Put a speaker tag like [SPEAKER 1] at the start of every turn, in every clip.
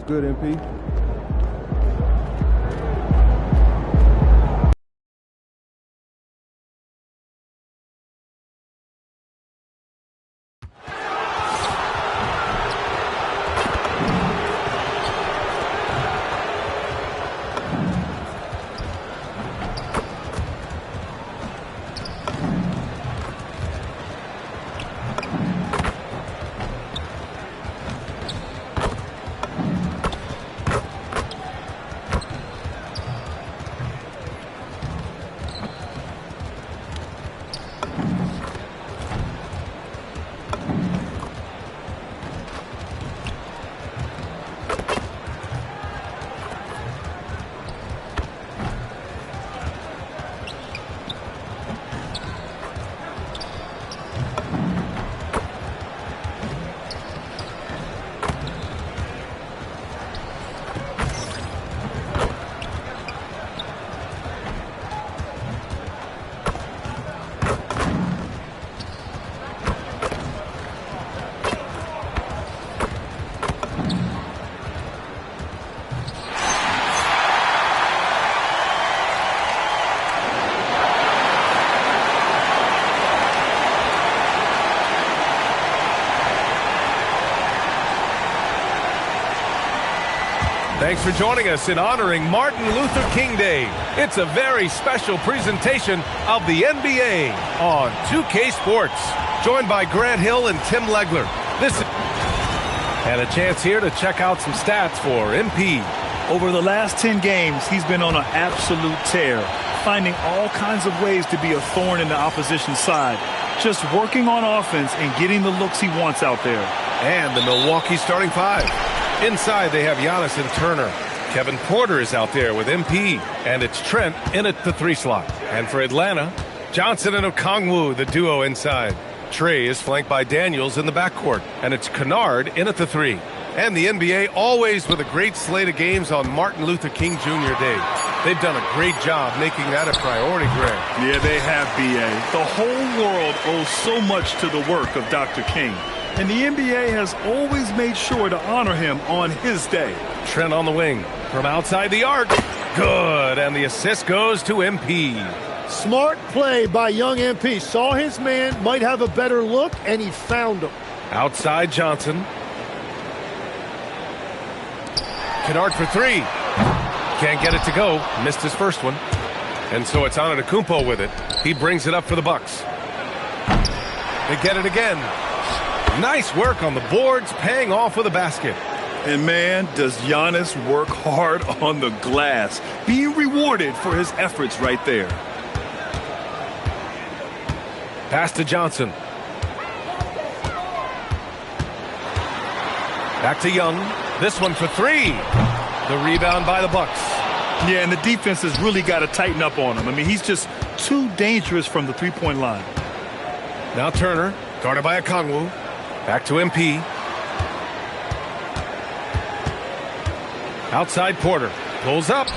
[SPEAKER 1] good, MP.
[SPEAKER 2] Thanks for joining us in honoring Martin Luther King Day. It's a very special presentation of the NBA on 2K Sports. Joined by Grant Hill and Tim Legler. And a chance here to check out some stats for MP.
[SPEAKER 3] Over the last 10 games, he's been on an absolute tear, finding all kinds of ways to be a thorn in the opposition's side. Just working on offense and getting the looks he wants out there.
[SPEAKER 2] And the Milwaukee starting five. Inside, they have Giannis and Turner. Kevin Porter is out there with MP. And it's Trent in at the 3 slot. And for Atlanta, Johnson and Okongwu, the duo inside. Trey is flanked by Daniels in the backcourt. And it's Kennard in at the 3. And the NBA always with a great slate of games on Martin Luther King Jr. Day. They've done a great job making that a priority, Grant.
[SPEAKER 3] Yeah, they have, B.A. The whole world owes so much to the work of Dr. King. And the NBA has always made sure to honor him on his day.
[SPEAKER 2] Trent on the wing from outside the arc. Good, and the assist goes to MP.
[SPEAKER 4] Smart play by young MP. Saw his man, might have a better look, and he found him.
[SPEAKER 2] Outside Johnson. Kennard for 3. Can't get it to go. Missed his first one. And so it's Antetokounmpo with it. He brings it up for the Bucks. They get it again. Nice work on the boards, paying off with a basket.
[SPEAKER 3] And man, does Giannis work hard on the glass. Being rewarded for his efforts right there.
[SPEAKER 2] Pass to Johnson. Back to Young. This one for 3. The rebound by the Bucks.
[SPEAKER 3] Yeah, and the defense has really got to tighten up on him. I mean, he's just too dangerous from the three-point line.
[SPEAKER 2] Now Turner, guarded by Okongwu. Back to MP. Outside Porter. Pulls up.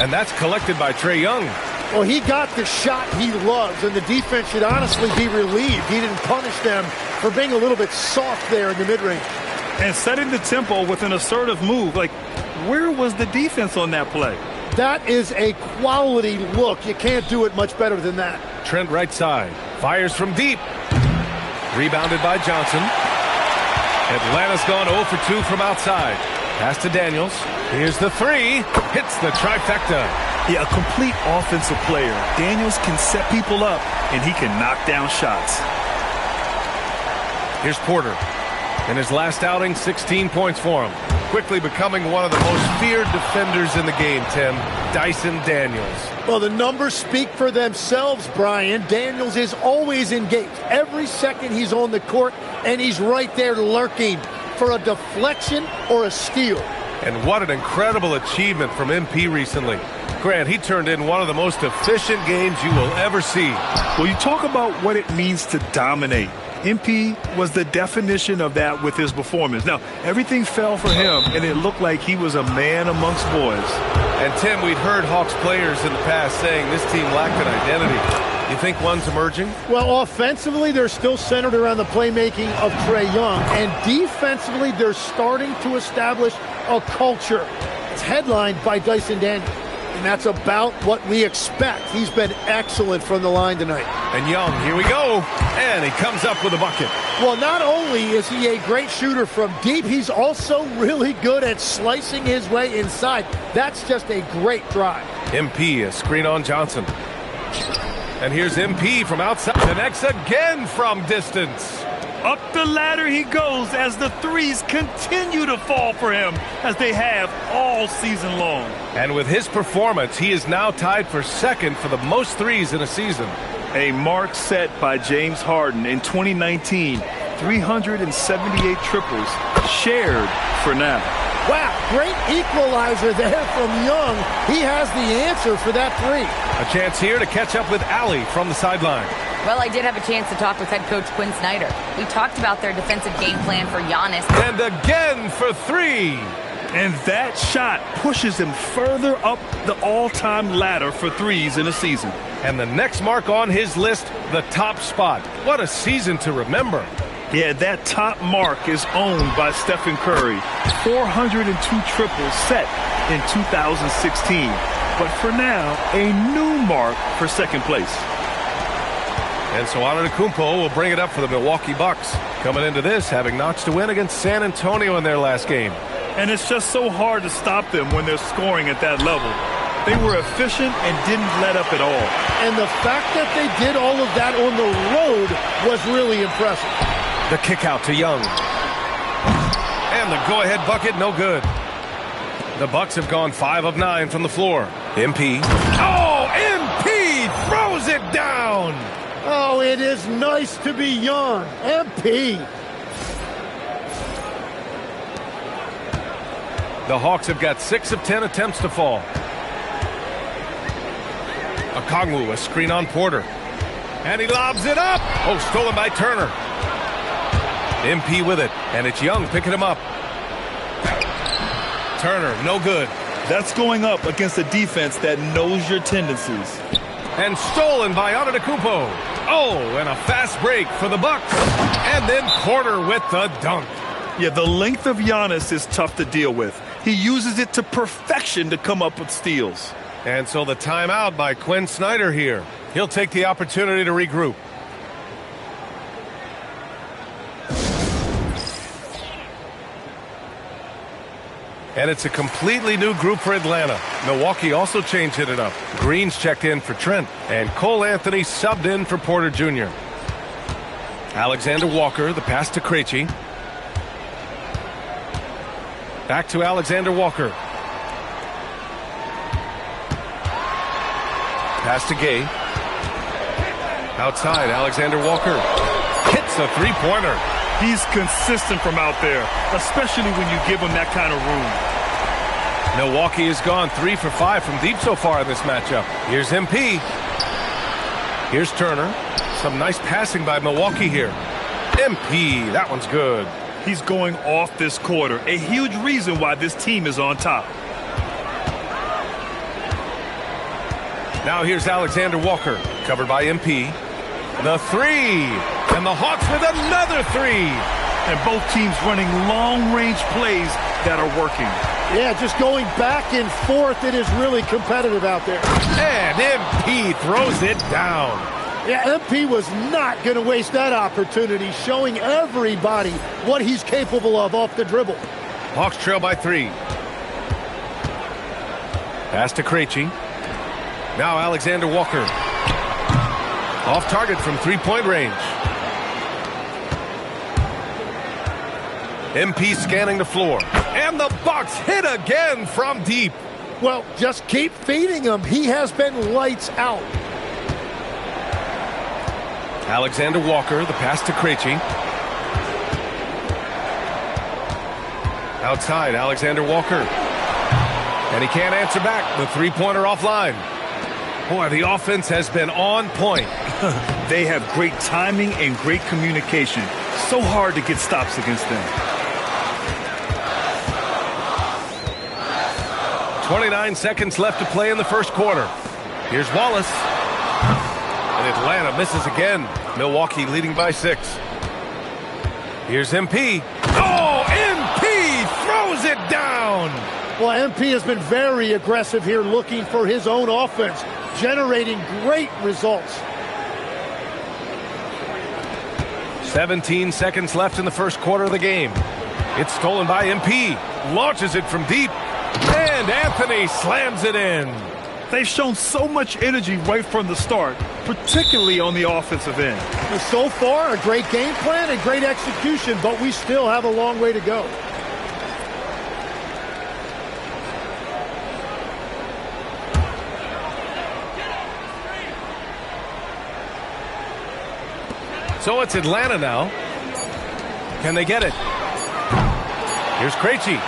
[SPEAKER 2] And that's collected by Trae Young.
[SPEAKER 4] Well, he got the shot he loves, and the defense should honestly be relieved. He didn't punish them for being a little bit soft there in the mid-range.
[SPEAKER 3] And setting the tempo with an assertive move. Like, where was the defense on that play?
[SPEAKER 4] That is a quality look. You can't do it much better than that.
[SPEAKER 2] Trent right side. Fires from deep. Rebounded by Johnson. Atlanta's gone 0 for 2 from outside. Pass to Daniels. Here's the 3. Hits the trifecta.
[SPEAKER 3] Yeah, a complete offensive player. Daniels can set people up, and he can knock down shots.
[SPEAKER 2] Here's Porter. In his last outing, 16 points for him. Quickly becoming one of the most feared defenders in the game, Tim. Dyson Daniels.
[SPEAKER 4] Well, the numbers speak for themselves, Brian. Daniels is always engaged. Every second he's on the court, and he's right there lurking for a deflection or a steal.
[SPEAKER 2] And what an incredible achievement from MP recently. Grant, he turned in one of the most efficient games you will ever see.
[SPEAKER 3] Well, you talk about what it means to dominate. MP was the definition of that with his performance. Now, everything fell for him, and it looked like he was a man amongst boys.
[SPEAKER 2] And, Tim, we'd heard Hawks players in the past saying this team lacked an identity. You think one's emerging?
[SPEAKER 4] Well, offensively, they're still centered around the playmaking of Trae Young. And defensively, they're starting to establish a culture. It's headlined by Dyson Daniels. And that's about what we expect. He's been excellent from the line tonight.
[SPEAKER 2] And Young, here we go. And he comes up with a bucket.
[SPEAKER 4] Well, not only is he a great shooter from deep, he's also really good at slicing his way inside. That's just a great drive.
[SPEAKER 2] MP, a screen on Johnson. And here's MP from outside. Connects again from distance.
[SPEAKER 3] Up the ladder he goes as the threes continue to fall for him, as they have all season long.
[SPEAKER 2] And with his performance, he is now tied for second for the most threes in a season.
[SPEAKER 3] A mark set by James Harden in 2019. 378 triples shared for now.
[SPEAKER 4] Wow, great equalizer there from Young. He has the answer for that three.
[SPEAKER 2] A chance here to catch up with Allie from the sideline.
[SPEAKER 1] Well, I did have a chance to talk with head coach Quinn Snyder. We talked about their defensive game plan for Giannis.
[SPEAKER 2] And again for three.
[SPEAKER 3] And that shot pushes him further up the all-time ladder for threes in a season.
[SPEAKER 2] And the next mark on his list, the top spot. What a season to remember.
[SPEAKER 3] Yeah, that top mark is owned by Stephen Curry. 402 triples set in 2016. But for now, a new mark for second place.
[SPEAKER 2] And so Antetokounmpo will bring it up for the Milwaukee Bucks. Coming into this, having notched a win against San Antonio in their last game.
[SPEAKER 3] And it's just so hard to stop them when they're scoring at that level. They were efficient and didn't let up at all.
[SPEAKER 4] And the fact that they did all of that on the road was really impressive.
[SPEAKER 2] The kick out to Young. And the go-ahead bucket, no good. The Bucks have gone 5 of 9 from the floor. MP. Oh, MP throws it down.
[SPEAKER 4] Oh, it is nice to be Young. MP.
[SPEAKER 2] The Hawks have got 6 of 10 attempts to fall. Okongwu, a screen on Porter. And he lobs it up. Oh, stolen by Turner. MP with it. And it's Young picking him up. Turner, no good.
[SPEAKER 3] That's going up against a defense that knows your tendencies.
[SPEAKER 2] And stolen by Antetokounmpo. Oh, and a fast break for the Bucks. And then Porter with the dunk.
[SPEAKER 3] Yeah, the length of Giannis is tough to deal with. He uses it to perfection to come up with steals.
[SPEAKER 2] And so the timeout by Quinn Snyder here. He'll take the opportunity to regroup. And it's a completely new group for Atlanta. Milwaukee also changed it up. Green's checked in for Trent. And Cole Anthony subbed in for Porter Jr. Alexander Walker, the pass to Krejci. Back to Alexander Walker. Pass to Gay. Outside, Alexander Walker hits a three-pointer.
[SPEAKER 3] He's consistent from out there, especially when you give him that kind of room.
[SPEAKER 2] Milwaukee has gone 3 for 5 from deep so far in this matchup. Here's MP. Here's Turner. Some nice passing by Milwaukee here. MP, that one's good.
[SPEAKER 3] He's going off this quarter, a huge reason why this team is on top.
[SPEAKER 2] Now here's Alexander Walker, covered by MP. The three, and the Hawks with another three.
[SPEAKER 3] And both teams running long-range plays that are working.
[SPEAKER 4] Yeah, just going back and forth, it is really competitive out there.
[SPEAKER 2] And MP throws it down.
[SPEAKER 4] Yeah, MP was not going to waste that opportunity, showing everybody what he's capable of off the dribble.
[SPEAKER 2] Hawks trail by 3. Pass to Krejci. Now Alexander Walker. Off target from three-point range. MP scanning the floor. And the Bucks hit again from deep.
[SPEAKER 4] Well, just keep feeding him. He has been lights out.
[SPEAKER 2] Alexander Walker, the pass to Krejci. Outside, Alexander Walker. And he can't answer back. The three-pointer offline. Boy, the offense has been on point.
[SPEAKER 3] They have great timing and great communication. So hard to get stops against them.
[SPEAKER 2] 29 seconds left to play in the first quarter. Here's Wallace. And Atlanta misses again. Milwaukee leading by 6. Here's MP. Oh, MP throws it down.
[SPEAKER 4] Well, MP has been very aggressive here, looking for his own offense, generating great results.
[SPEAKER 2] 17 seconds left in the first quarter of the game. It's stolen by MP. Launches it from deep. And Anthony slams it in.
[SPEAKER 3] They've shown so much energy right from the start, particularly on the offensive end.
[SPEAKER 4] So far, a great game plan and great execution, but we still have a long way to go.
[SPEAKER 2] So it's Atlanta now. Can they get it? Here's Krejci.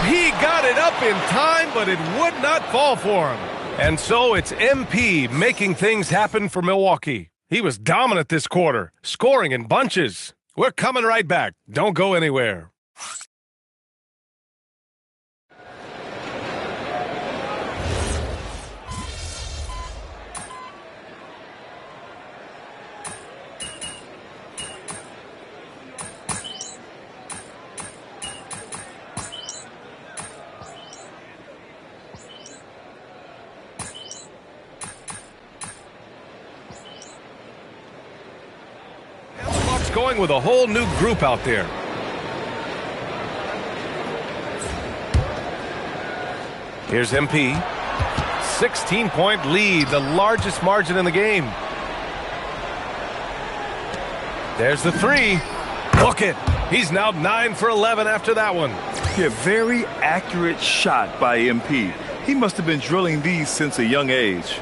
[SPEAKER 2] He got it up in time, but it would not fall for him. And so it's MP making things happen for Milwaukee. He was dominant this quarter, scoring in bunches. We're coming right back. Don't go anywhere. Going with a whole new group out there. Here's MP. 16-point lead, the largest margin in the game. There's the three. Book it. He's now 9 for 11 after that one.
[SPEAKER 3] Yeah, very accurate shot by MP. He must have been drilling these since a young age.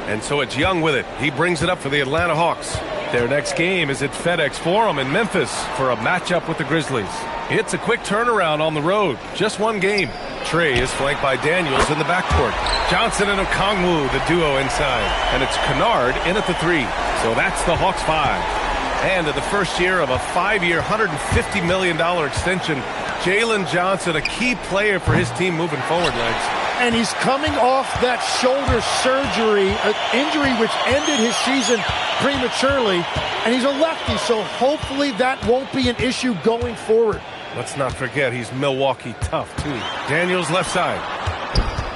[SPEAKER 2] And so it's Young with it. He brings it up for the Atlanta Hawks. Their next game is at FedEx Forum in Memphis for a matchup with the Grizzlies. It's a quick turnaround on the road. Just one game. Trey is flanked by Daniels in the backcourt. Johnson and Okongwu, the duo inside. And it's Kennard in at the 3. So that's the Hawks 5. And in the first year of a 5-year, $150 million extension, Jalen Johnson, a key player for his team moving forward, Legs.
[SPEAKER 4] And he's coming off that shoulder surgery, an injury which ended his season prematurely. And he's a lefty, so hopefully that won't be an issue going forward.
[SPEAKER 2] Let's not forget he's Milwaukee tough, too. Daniels left side.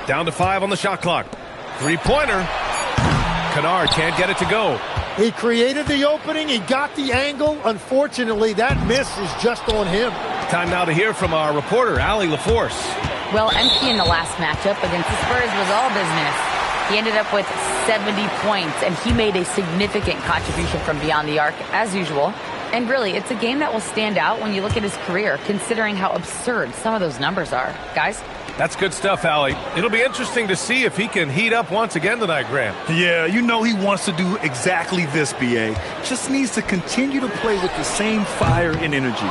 [SPEAKER 2] Down to 5 on the shot clock. Three-pointer. Kennard can't get it to go.
[SPEAKER 4] He created the opening. He got the angle. Unfortunately, that miss is just on him.
[SPEAKER 2] Time now to hear from our reporter, Allie LaForce.
[SPEAKER 1] Well, MP in the last matchup against the Spurs was all business. He ended up with 70 points, and he made a significant contribution from beyond the arc, as usual. And really, it's a game that will stand out when you look at his career, considering how absurd some of those numbers are. Guys?
[SPEAKER 2] That's good stuff, Allie. It'll be interesting to see if he can heat up once again tonight, Graham.
[SPEAKER 3] Yeah, you know he wants to do exactly this, B.A. Just needs to continue to play with the same fire and energy.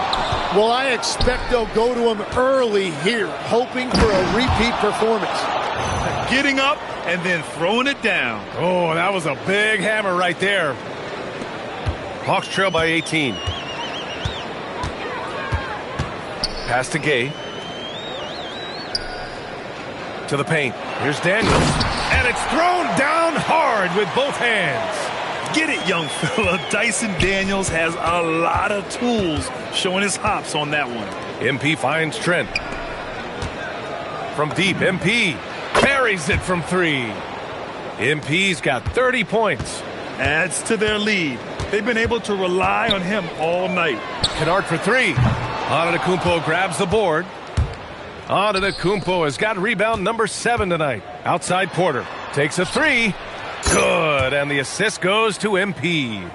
[SPEAKER 4] Well, I expect they'll go to him early here, hoping for a repeat performance.
[SPEAKER 3] Getting up and then throwing it down.
[SPEAKER 2] Oh, that was a big hammer right there. Hawks trail by 18. Pass to Gay. To the paint. Here's Daniels. And it's thrown down hard with both hands.
[SPEAKER 3] Get it, young fella. Dyson Daniels has a lot of tools, showing his hops on that one.
[SPEAKER 2] MP finds Trent. From deep, MP buries it from 3. MP's got 30 points.
[SPEAKER 3] Adds to their lead. They've been able to rely on him all night.
[SPEAKER 2] Kennard for 3. Antetokounmpo grabs the board. Antetokounmpo has got rebound number 7 tonight. Outside Porter takes a 3. Good, and the assist goes to MP.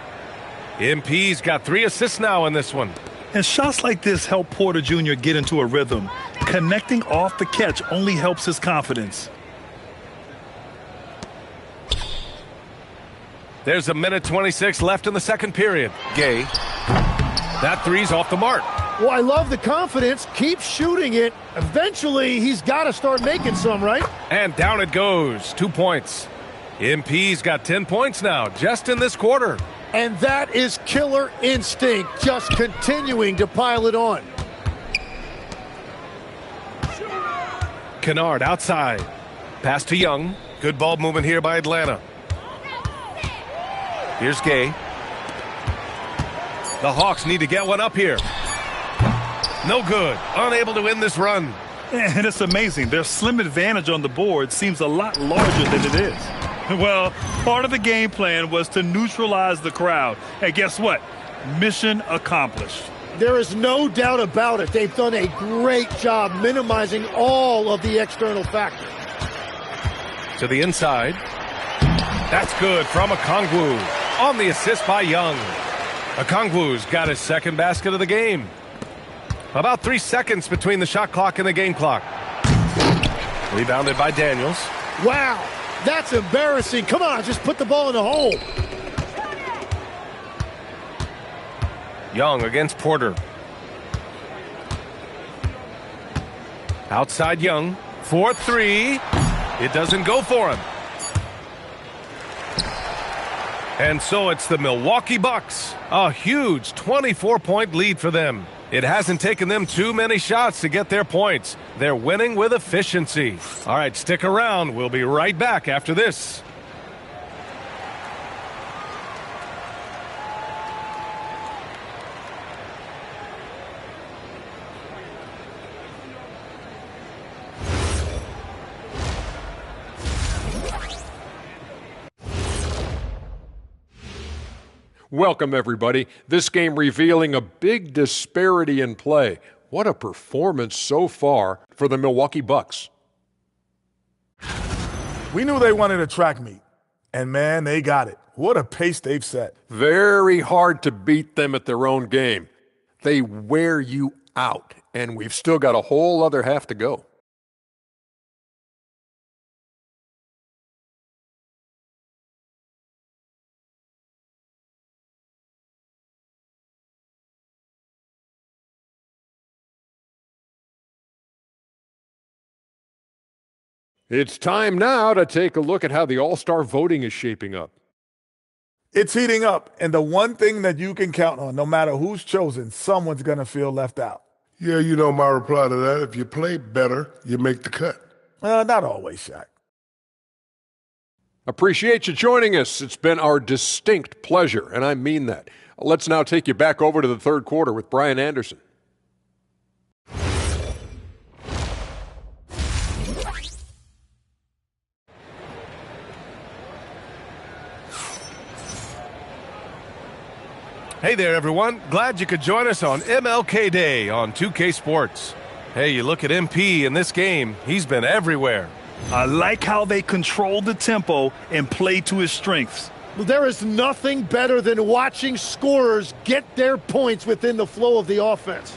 [SPEAKER 2] MP's got 3 assists now in this one.
[SPEAKER 3] And shots like this help Porter Jr. get into a rhythm. Connecting off the catch only helps his confidence.
[SPEAKER 2] There's a minute 26 left in the second period. Gay. That 3's off the mark.
[SPEAKER 4] Well, I love the confidence. Keep shooting it. Eventually, he's got to start making some, right?
[SPEAKER 2] And down it goes. 2 points. MP's got 10 points now, just in this quarter.
[SPEAKER 4] And that is killer instinct, just continuing to pile it on.
[SPEAKER 2] Kennard outside. Pass to Young. Good ball movement here by Atlanta. Here's Gay. The Hawks need to get one up here. No good. Unable to win this run.
[SPEAKER 3] And it's amazing. Their slim advantage on the board seems a lot larger than it is. Well, part of the game plan was to neutralize the crowd. And guess what? Mission accomplished.
[SPEAKER 4] There is no doubt about it. They've done a great job minimizing all of the external factors.
[SPEAKER 2] To the inside. That's good from Okongwu. On the assist by Young. Okongwu's got his second basket of the game. About 3 seconds between the shot clock and the game clock. Rebounded by Daniels.
[SPEAKER 4] Wow, that's embarrassing. Come on, just put the ball in the hole.
[SPEAKER 2] Young against Porter. Outside Young. 4-3. It doesn't go for him. And so it's the Milwaukee Bucks. A huge 24-point lead for them. It hasn't taken them too many shots to get their points. They're winning with efficiency. All right, stick around. We'll be right back after this.
[SPEAKER 5] Welcome, everybody. This game revealing a big disparity in play. What a performance so far for the Milwaukee Bucks.
[SPEAKER 6] We knew they wanted a track meet, and man, they got it. What a pace they've set.
[SPEAKER 5] Very hard to beat them at their own game. They wear you out, and we've still got a whole other half to go. It's time now to take a look at how the All-Star voting is shaping up.
[SPEAKER 6] It's heating up, and the one thing that you can count on, no matter who's chosen, someone's going to feel left out.
[SPEAKER 7] Yeah, you know my reply to that. If you play better, you make the cut.
[SPEAKER 6] Not always, Shaq.
[SPEAKER 5] Appreciate you joining us. It's been our distinct pleasure, and I mean that. Let's now take you back over to the third quarter with Brian Anderson.
[SPEAKER 2] Hey there, everyone. Glad you could join us on MLK Day on 2K Sports. Hey, you look at MP in this game, he's been everywhere.
[SPEAKER 3] I like how they control the tempo and play to his strengths.
[SPEAKER 4] Well, there is nothing better than watching scorers get their points within the flow of the offense.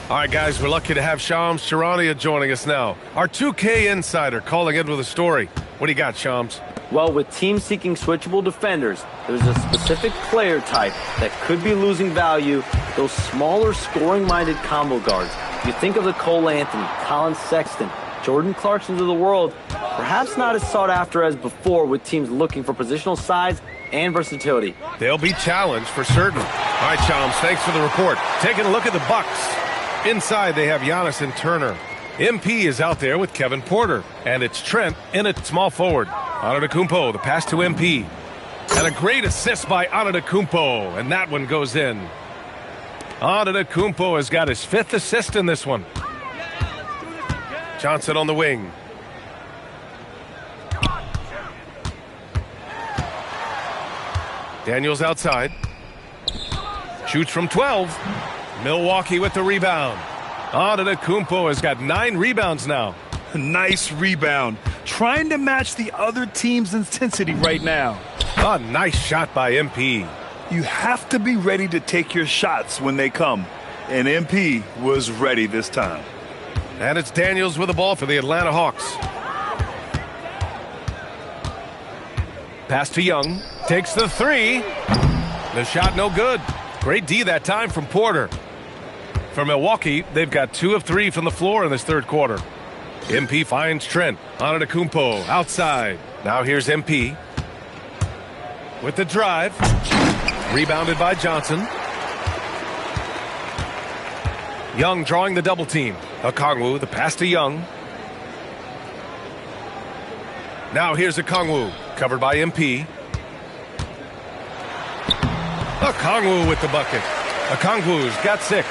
[SPEAKER 2] All right, guys, we're lucky to have Shams Charania joining us now. Our 2K insider calling in with a story. What do you got, Shams?
[SPEAKER 8] Well, with teams seeking switchable defenders, there's a specific player type that could be losing value, those smaller scoring-minded combo guards. You think of the Cole Anthony, Colin Sexton, Jordan Clarksons of the world, perhaps not as sought after as before with teams looking for positional size and versatility.
[SPEAKER 2] They'll be challenged for certain. All right, Shams, thanks for the report. Taking a look at the Bucks. Inside, they have Giannis and Turner. MP is out there with Kevin Porter, and it's Trent in at small forward. Antetokounmpo, the pass to MP. And a great assist by Antetokounmpo, and that one goes in. Antetokounmpo has got his 5th assist in this one. Johnson on the wing. Daniels outside. Shoots from 12. Milwaukee with the rebound. Antetokounmpo has got 9 rebounds now.
[SPEAKER 3] Nice rebound. Trying to match the other team's intensity right now.
[SPEAKER 2] A nice shot by MP.
[SPEAKER 3] You have to be ready to take your shots when they come. And MP was ready this time.
[SPEAKER 2] And it's Daniels with the ball for the Atlanta Hawks. Pass to Young. Takes the 3. The shot no good. Great D that time from Porter. For Milwaukee, they've got 2 of 3 from the floor in this third quarter. MP finds Trent. Antetokounmpo outside. Now here's MP. With the drive. Rebounded by Johnson. Young drawing the double team. Okongwu, the pass to Young. Now here's Okongwu, covered by MP. Okongwu with the bucket. Okongwu's got 6.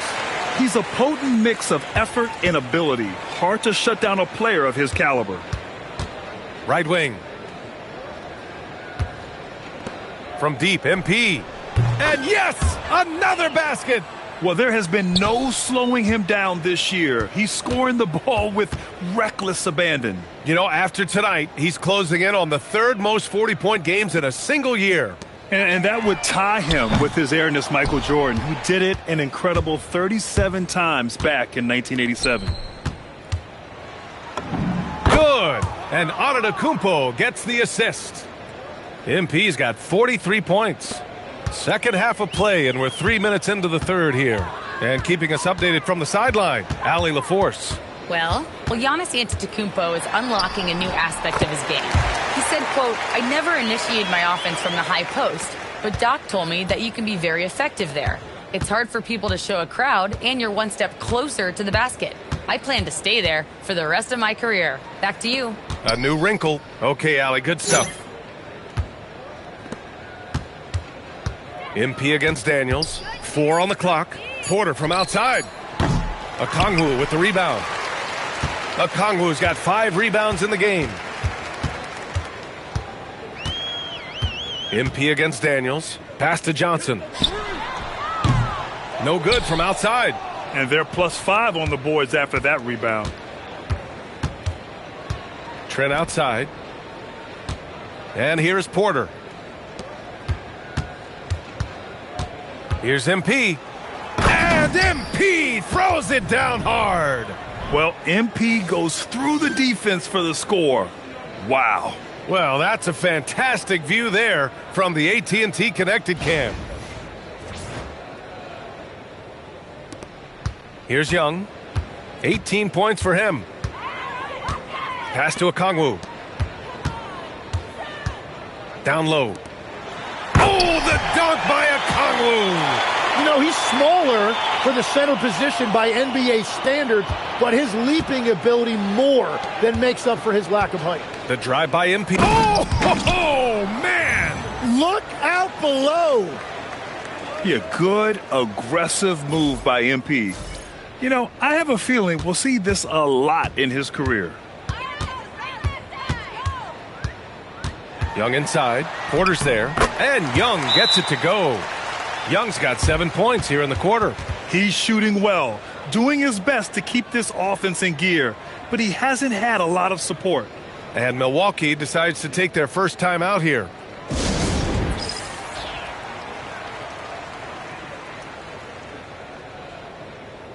[SPEAKER 3] He's a potent mix of effort and ability. Hard to shut down a player of his caliber.
[SPEAKER 2] Right wing. From deep, MP. And yes, another basket.
[SPEAKER 3] Well, there has been no slowing him down this year. He's scoring the ball with reckless abandon.
[SPEAKER 2] You know, after tonight, he's closing in on the 3rd most 40-point games in a single year.
[SPEAKER 3] And that would tie him with his heiress, Michael Jordan, who did it an incredible 37 times back in 1987.
[SPEAKER 2] Good. And Antetokounmpo gets the assist. MP's got 43 points. Second half of play, and we're 3 minutes into the 3rd here. And keeping us updated from the sideline, Allie LaForce.
[SPEAKER 1] Well, Giannis Antetokounmpo is unlocking a new aspect of his game. He said, quote, "I never initiate my offense from the high post, but Doc told me that you can be very effective there. It's hard for people to show a crowd, and you're one step closer to the basket. I plan to stay there for the rest of my career." Back to you.
[SPEAKER 2] A new wrinkle. Okay, Allie, good stuff. MP against Daniels. 4 on the clock. Porter from outside. Okongwu with the rebound. Okongwu's got 5 rebounds in the game. MP against Daniels. Pass to Johnson. No good from outside.
[SPEAKER 3] And they're +5 on the boards after that rebound.
[SPEAKER 2] Trent outside. And here's Porter. Here's MP. And MP throws it down hard.
[SPEAKER 3] Well, MP goes through the defense for the score. Wow.
[SPEAKER 2] Well, that's a fantastic view there from the AT&T Connected Cam. Here's Young. 18 points for him. Pass to Okongwu. Down low. Oh, the dunk by Okongwu.
[SPEAKER 4] You know, he's smaller for the center position by NBA standards, but his leaping ability more than makes up for his lack of height.
[SPEAKER 2] The drive by MP. Oh, man!
[SPEAKER 4] Look out below.
[SPEAKER 3] A good, aggressive move by MP. You know, I have a feeling we'll see this a lot in his career.
[SPEAKER 2] Young inside. Porter's there. And Young gets it to go. Young's got 7 points here in the quarter.
[SPEAKER 3] He's shooting well, doing his best to keep this offense in gear, but he hasn't had a lot of support.
[SPEAKER 2] And Milwaukee decides to take their first time out here.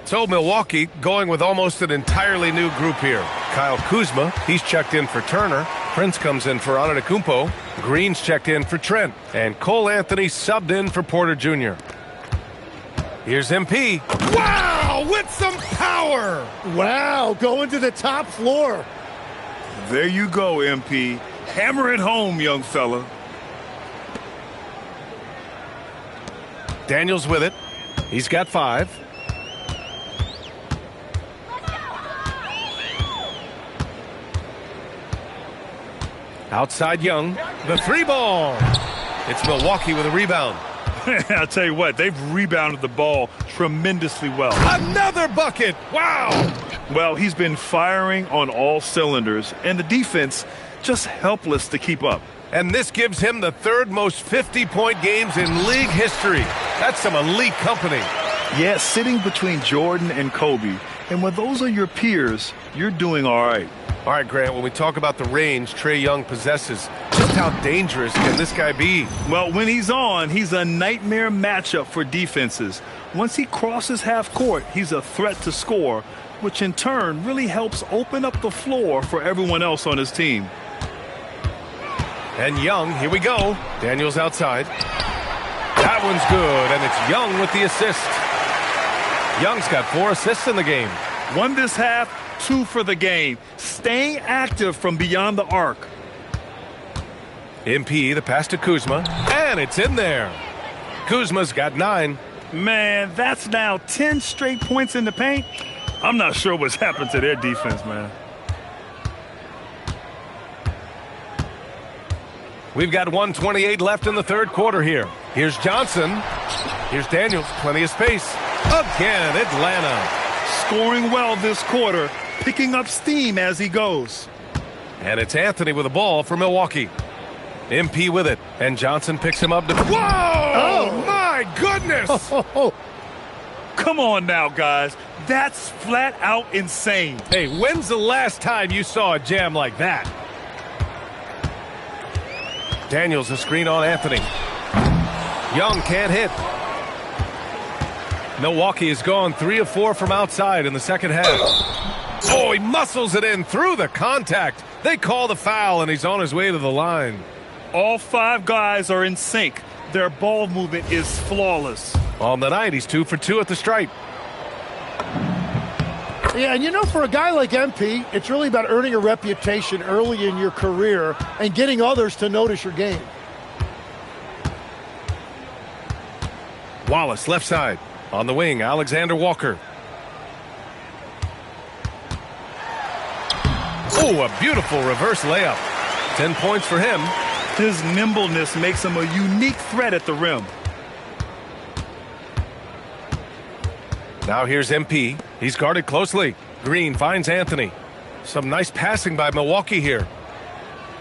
[SPEAKER 2] So Milwaukee going with almost an entirely new group here. Kyle Kuzma, he's checked in for Turner. Prince comes in for Antetokounmpo. Green's checked in for Trent. And Cole Anthony subbed in for Porter Jr. Here's MP. Wow, with some power.
[SPEAKER 4] Wow, going to the top floor.
[SPEAKER 3] There you go, MP. Hammer it home, young fella.
[SPEAKER 2] Daniels with it. He's got 5. Outside Young. The 3 ball. It's Milwaukee with a rebound.
[SPEAKER 3] I'll tell you what, they've rebounded the ball tremendously well.
[SPEAKER 2] Another bucket. Wow.
[SPEAKER 3] Well, he's been firing on all cylinders, and the defense just helpless to keep up.
[SPEAKER 2] And this gives him the 3rd most 50-point games in league history. That's some elite company.
[SPEAKER 3] Yeah, sitting between Jordan and Kobe. And when those are your peers, you're doing all right.
[SPEAKER 2] All right, Grant, when we talk about the range Trae Young possesses, just how dangerous can this guy be?
[SPEAKER 3] Well, when he's on, he's a nightmare matchup for defenses. Once he crosses half court, he's a threat to score, which in turn really helps open up the floor for everyone else on his team.
[SPEAKER 2] And Young, here we go. Daniels outside. That one's good, and it's Young with the assist. Young's got 4 assists in the game.
[SPEAKER 3] 1 this half, 2 for the game. Staying active from beyond the arc.
[SPEAKER 2] MP, the pass to Kuzma, and it's in there. Kuzma's got 9.
[SPEAKER 3] Man, that's now 10 straight points in the paint. I'm not sure what's happened to their defense, man.
[SPEAKER 2] We've got 1:28 left in the third quarter here. Here's Johnson. Here's Daniels. Plenty of space. Again, Atlanta.
[SPEAKER 3] Scoring well this quarter, picking up steam as he goes.
[SPEAKER 2] And it's Anthony with the ball for Milwaukee. MP with it. And Johnson picks him up. Whoa! Oh, my goodness!
[SPEAKER 3] Come on now, guys. That's flat out insane.
[SPEAKER 2] Hey, when's the last time you saw a jam like that? Daniels a screen on Anthony. Young can't hit. Milwaukee has gone 3 of 4 from outside in the second half. Oh, he muscles it in through the contact. They call the foul, and he's on his way to the line.
[SPEAKER 3] All 5 guys are in sync. Their ball movement is flawless.
[SPEAKER 2] On the night, he's 2 for 2 at the stripe.
[SPEAKER 4] Yeah, and you know, for a guy like MP, it's really about earning a reputation early in your career and getting others to notice your game.
[SPEAKER 2] Wallace, left side. On the wing, Alexander Walker. Oh, a beautiful reverse layup. 10 points for him.
[SPEAKER 3] His nimbleness makes him a unique threat at the rim.
[SPEAKER 2] Now here's MP. He's guarded closely. Green finds Anthony. Some nice passing by Milwaukee here.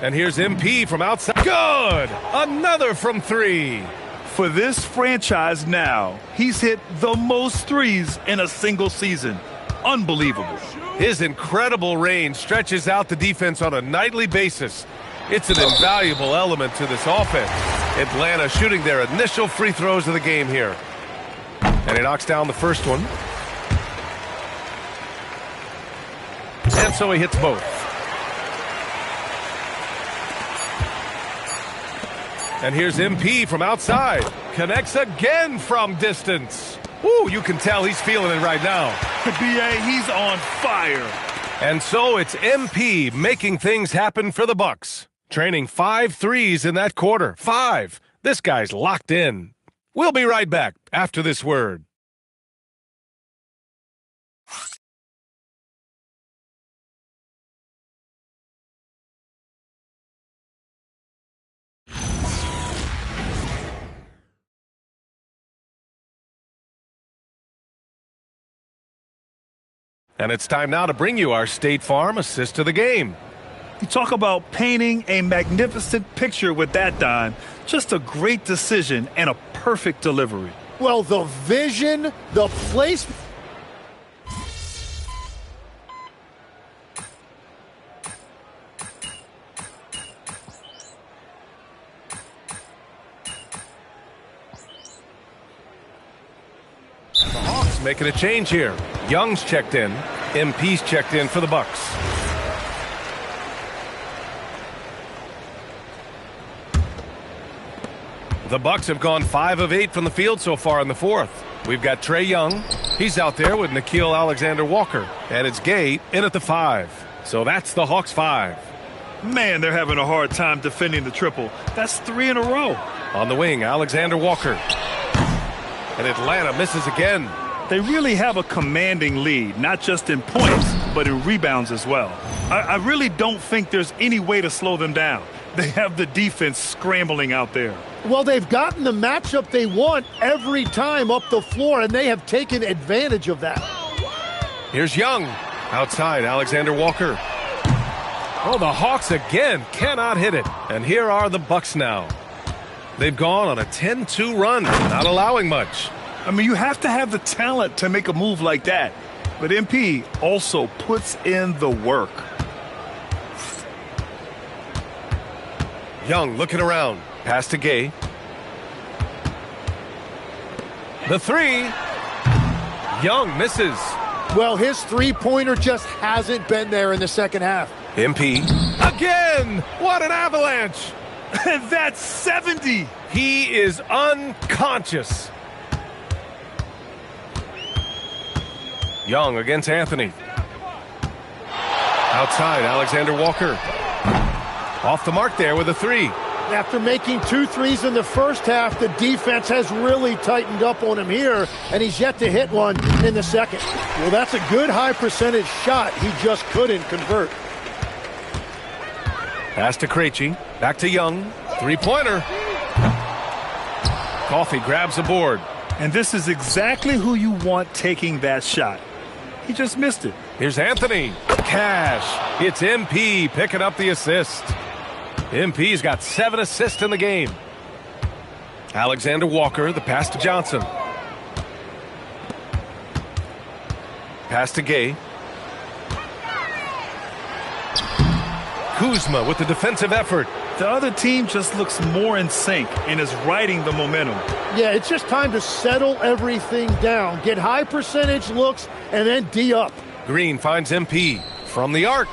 [SPEAKER 2] And here's MP from outside. Good! Another from 3.
[SPEAKER 3] For this franchise now, he's hit the most threes in a single season. Unbelievable.
[SPEAKER 2] His incredible range stretches out the defense on a nightly basis. It's an invaluable element to this offense. Atlanta shooting their initial free throws of the game here. And he knocks down the first one. And so he hits both. And here's MP from outside. Connects again from distance. Ooh, you can tell he's feeling it right now.
[SPEAKER 3] BA, he's on fire.
[SPEAKER 2] And so it's MP making things happen for the Bucks. Training 5 threes in that quarter. 5. This guy's locked in. We'll be right back after this word. And it's time now to bring you our State Farm assist to the game.
[SPEAKER 3] You talk about painting a magnificent picture with that dime. Just a great decision and a perfect delivery.
[SPEAKER 4] Well, the vision, the place.
[SPEAKER 2] The Hawks making a change here. Young's checked in. MP's checked in for the Bucks. The Bucks have gone 5 of 8 from the field so far in the fourth. We've got Trae Young. He's out there with Nickeil Alexander-Walker. And it's Gay in at the 5. So that's the Hawks 5.
[SPEAKER 3] Man, they're having a hard time defending the triple. That's 3 in a row.
[SPEAKER 2] On the wing, Alexander-Walker. And Atlanta misses again.
[SPEAKER 3] They really have a commanding lead, not just in points, but in rebounds as well. I really don't think there's any way to slow them down. They have the defense scrambling out there.
[SPEAKER 4] Well, they've gotten the matchup they want every time up the floor, and they have taken advantage of that.
[SPEAKER 2] Here's Young. Outside, Alexander Walker. Oh, the Hawks again cannot hit it. And here are the Bucks now. They've gone on a 10-2 run, not allowing much.
[SPEAKER 3] I mean, you have to have the talent to make a move like that. But MP also puts in the work.
[SPEAKER 2] Young looking around. Pass to Gay. The 3. Young misses.
[SPEAKER 4] Well, his three-pointer just hasn't been there in the second half.
[SPEAKER 2] MP. Again! What an avalanche!
[SPEAKER 3] That's 70.
[SPEAKER 2] He is unconscious. Young against Anthony. Outside, Alexander Walker. Off the mark there with a 3.
[SPEAKER 4] After making 2 threes in the first half, the defense has really tightened up on him here, and he's yet to hit one in the second. Well, that's a good high percentage shot. He just couldn't convert.
[SPEAKER 2] Pass to Krejci. Back to Young. Three-pointer. Coffey grabs the board.
[SPEAKER 3] And this is exactly who you want taking that shot. He just missed it.
[SPEAKER 2] Here's Anthony. Cash. It's MP picking up the assist. MP's got 7 assists in the game. Alexander Walker, the pass to Johnson. Pass to Gay. Kuzma with the defensive effort.
[SPEAKER 3] The other team just looks more in sync and is riding the momentum.
[SPEAKER 4] Yeah, it's just time to settle everything down. Get high percentage looks and then D up.
[SPEAKER 2] Green finds MP from the arc.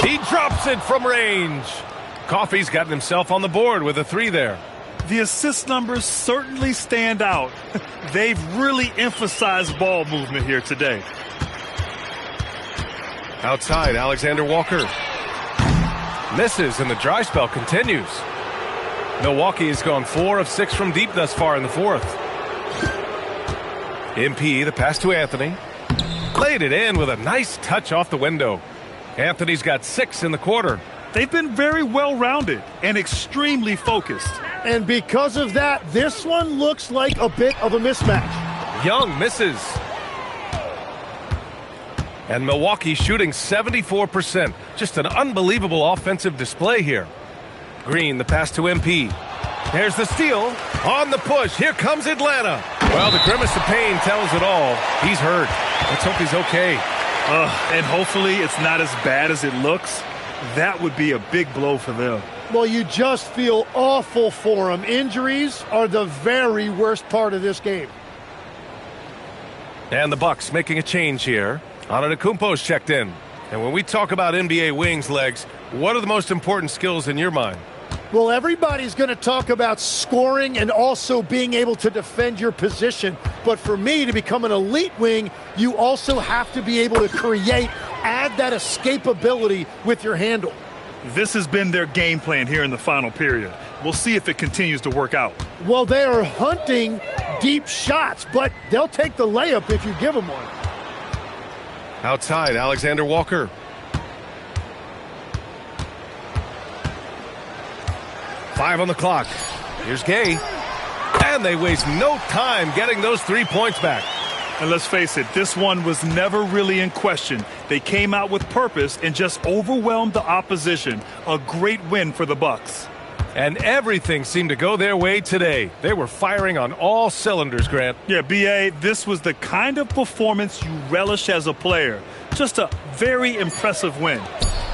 [SPEAKER 2] He drops it from range. Coffey's gotten himself on the board with a 3 there.
[SPEAKER 3] The assist numbers certainly stand out. They've really emphasized ball movement here today.
[SPEAKER 2] Outside, Alexander Walker. Misses, and the dry spell continues. Milwaukee has gone 4 of 6 from deep thus far in the fourth. MP, the pass to Anthony. Laid it in with a nice touch off the window. Anthony's got 6 in the quarter.
[SPEAKER 3] They've been very well-rounded and extremely focused.
[SPEAKER 4] And because of that, this one looks like a bit of a mismatch.
[SPEAKER 2] Young misses. And Milwaukee shooting 74%. Just an unbelievable offensive display here. Green, the pass to MP. There's the steal. On the push. Here comes Atlanta. Well, the grimace of pain tells it all. He's hurt. Let's hope he's okay.
[SPEAKER 3] And hopefully it's not as bad as it looks. That would be a big blow for them.
[SPEAKER 4] Well, you just feel awful for him. Injuries are the very worst part of this game.
[SPEAKER 2] And the Bucks making a change here. Antetokounmpo's checked in. And when we talk about NBA wings, Legs, what are the most important skills in your mind?
[SPEAKER 4] Well, everybody's going to talk about scoring and also being able to defend your position. But for me, to become an elite wing, you also have to be able to create, add that escapability with your handle.
[SPEAKER 3] This has been their game plan here in the final period. We'll see if it continues to work out.
[SPEAKER 4] Well, they are hunting deep shots, but they'll take the layup if you give them one.
[SPEAKER 2] Outside, Alexander Walker. Five on the clock. Here's Gay. And they waste no time getting those 3 points back.
[SPEAKER 3] And let's face it, this one was never really in question. They came out with purpose and just overwhelmed the opposition. A great win for the Bucks.
[SPEAKER 2] And everything seemed to go their way today. They were firing on all cylinders, Grant.
[SPEAKER 3] Yeah, B.A., this was the kind of performance you relish as a player. Just a very impressive win.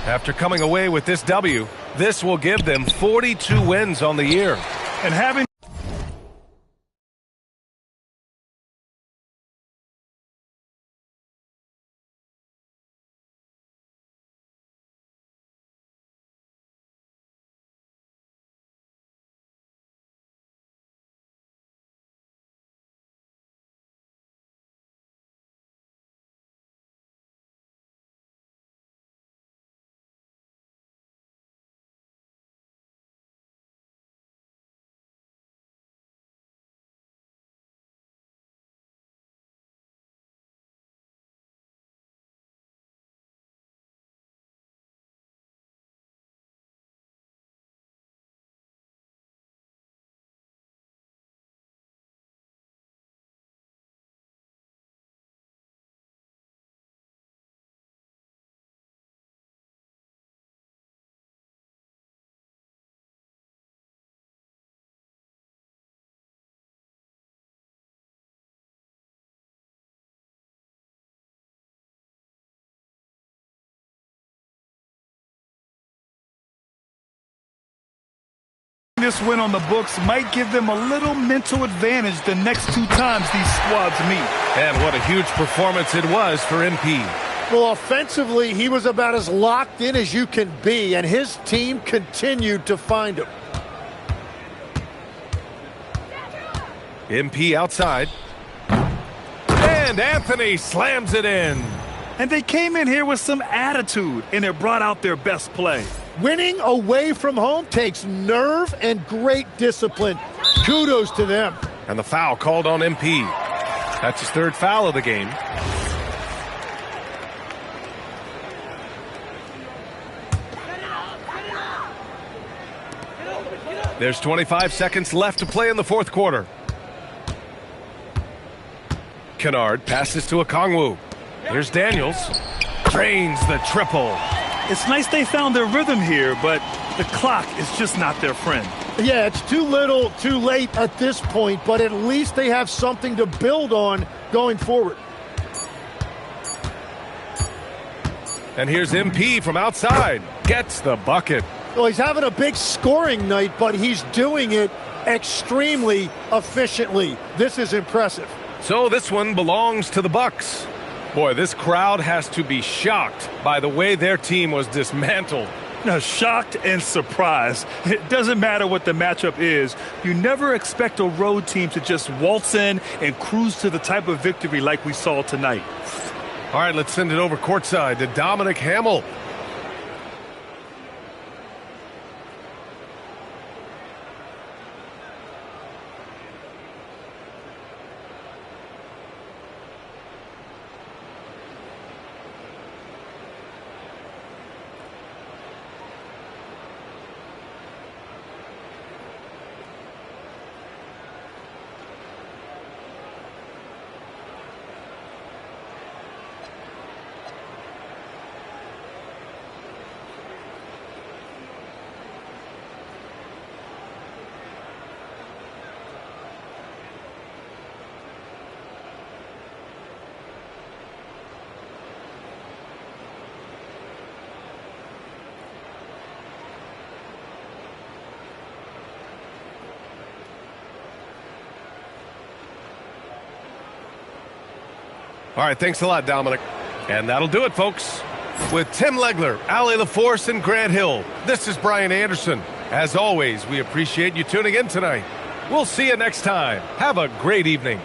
[SPEAKER 2] After coming away with this W, this will give them 42 wins on the year.
[SPEAKER 3] And having this win on the books might give them a little mental advantage the next 2 times these squads meet.
[SPEAKER 2] And what a huge performance it was for MP.
[SPEAKER 4] Well, offensively, he was about as locked in as you can be, and his team continued to find him.
[SPEAKER 2] MP outside. And Anthony slams it in.
[SPEAKER 3] And they came in here with some attitude, and it brought out their best play.
[SPEAKER 4] Winning away from home takes nerve and great discipline. Kudos to them.
[SPEAKER 2] And the foul called on MP. That's his third foul of the game. There's 25 seconds left to play in the fourth quarter. Kennard passes to Okongwu. Here's Daniels. Drains the triple.
[SPEAKER 3] It's nice they found their rhythm here, but the clock is just not their friend.
[SPEAKER 4] Yeah, it's too little, too late at this point, but at least they have something to build on going forward.
[SPEAKER 2] And here's MP from outside. Gets the bucket.
[SPEAKER 4] Well, he's having a big scoring night, but he's doing it extremely efficiently. This is impressive.
[SPEAKER 2] So this one belongs to the Bucks. Boy, this crowd has to be shocked by the way their team was dismantled.
[SPEAKER 3] Now, shocked and surprised. It doesn't matter what the matchup is. You never expect a road team to just waltz in and cruise to the type of victory like we saw tonight.
[SPEAKER 2] All right, let's send it over courtside to Dominic Hamill. All right, thanks a lot, Dominic. And that'll do it, folks. With Tim Legler, Ali LaForce, and Grant Hill, this is Brian Anderson. As always, we appreciate you tuning in tonight. We'll see you next time. Have a great evening.